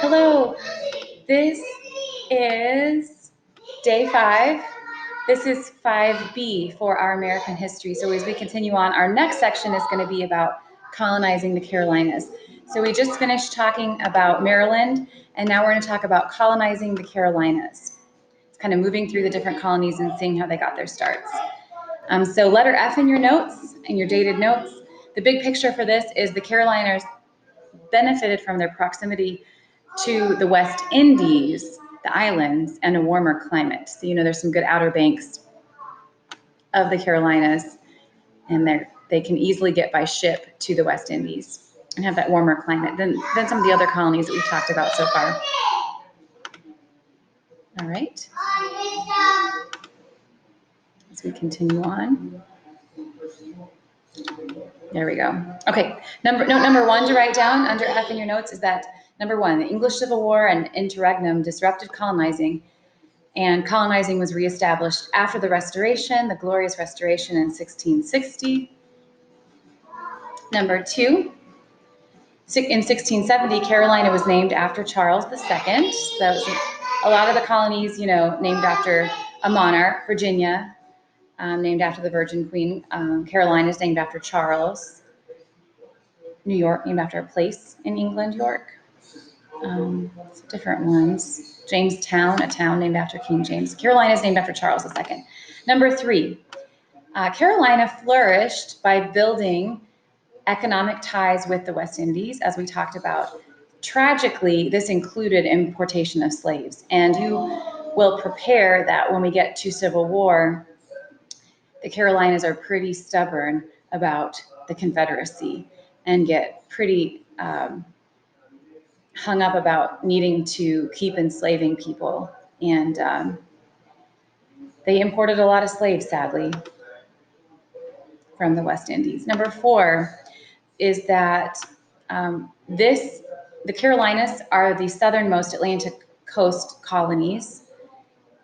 Hello, this is day 5. This is 5B for our American history. So as we continue on, our next section is going to be about colonizing the Carolinas. So we just finished talking about Maryland, and now we're going to talk about colonizing the Carolinas. It's kind of moving through the different colonies and seeing how they got their starts. So letter F in your notes, in your dated notes. The big picture for this is the Carolinas benefited from their proximity to the West Indies, the islands, and a warmer climate. So, there's some good Outer Banks of the Carolinas, and they can easily get by ship to the West Indies and have that warmer climate than some of the other colonies that we've talked about so far. All right. As we continue on. There we go. Okay, note number 1 to write down under F in your notes is that number 1, the English Civil War and interregnum disrupted colonizing, and colonizing was reestablished after the Restoration, the Glorious Restoration in 1660. Number 2, in 1670, Carolina was named after Charles II. So a lot of the colonies, named after a monarch. Virginia, named after the Virgin Queen. Carolina is named after Charles. New York, named after a place in England, York. Different ones. Jamestown, a town named after King James. Carolina is named after Charles II. Number 3, Carolina flourished by building economic ties with the West Indies, as we talked about. Tragically, this included importation of slaves, and you will prepare that when we get to Civil War, the Carolinas are pretty stubborn about the Confederacy and get pretty hung up about needing to keep enslaving people. And they imported a lot of slaves, sadly, from the West Indies. Number 4 is that the Carolinas are the southernmost Atlantic coast colonies,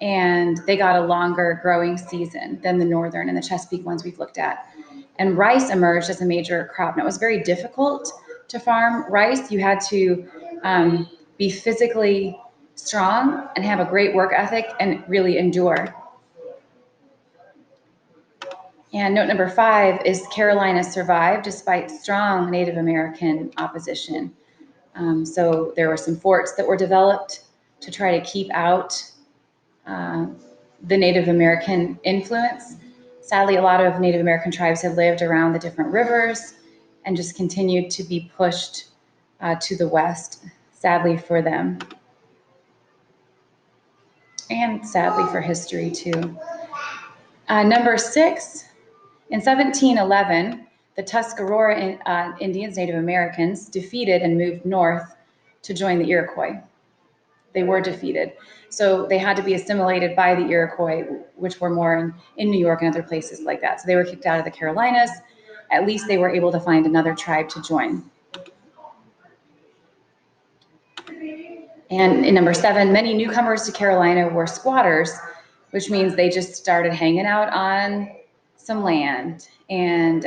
and they got a longer growing season than the northern and the Chesapeake ones we've looked at. And rice emerged as a major crop. Now, it was very difficult to farm rice. You had to be physically strong and have a great work ethic and really endure. And note number 5 is Carolina survived despite strong Native American opposition. So there were some forts that were developed to try to keep out the Native American influence. Sadly, a lot of Native American tribes had lived around the different rivers and just continued to be pushed to the west, sadly for them. And sadly for history too. Number 6, in 1711, the Tuscarora Indians, Native Americans, defeated and moved north to join the Iroquois. They were defeated. So they had to be assimilated by the Iroquois, which were more in New York and other places like that. So they were kicked out of the Carolinas. At least they were able to find another tribe to join. And in number 7, many newcomers to Carolina were squatters, which means they just started hanging out on some land. And,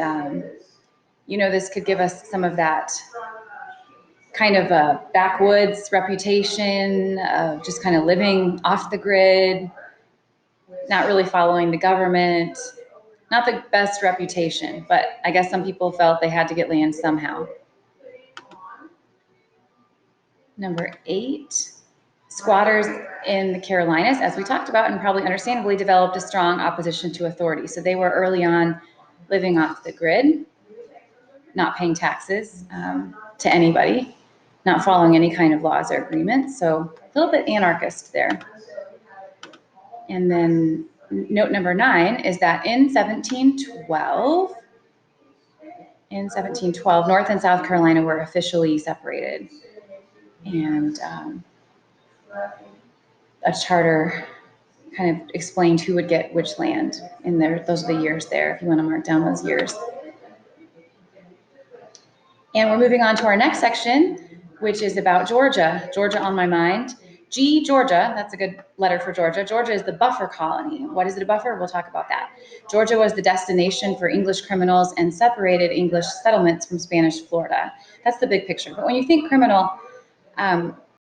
this could give us some of that kind of a backwoods reputation of just kind of living off the grid, not really following the government. Not the best reputation, but I guess some people felt they had to get land somehow. Number 8, squatters in the Carolinas, as we talked about, and probably understandably, developed a strong opposition to authority. So they were early on living off the grid, not paying taxes to anybody, not following any kind of laws or agreements. So a little bit anarchist there. And then note number 9 is that in 1712, North and South Carolina were officially separated. And a charter kind of explained who would get which land in there. Those are the years there, if you want to mark down those years. And we're moving on to our next section, which is about Georgia. Georgia on my mind. G, Georgia, that's a good letter for Georgia. Georgia is the buffer colony. What is it, a buffer? We'll talk about that. Georgia was the destination for English criminals and separated English settlements from Spanish Florida. That's the big picture. But when you think criminal,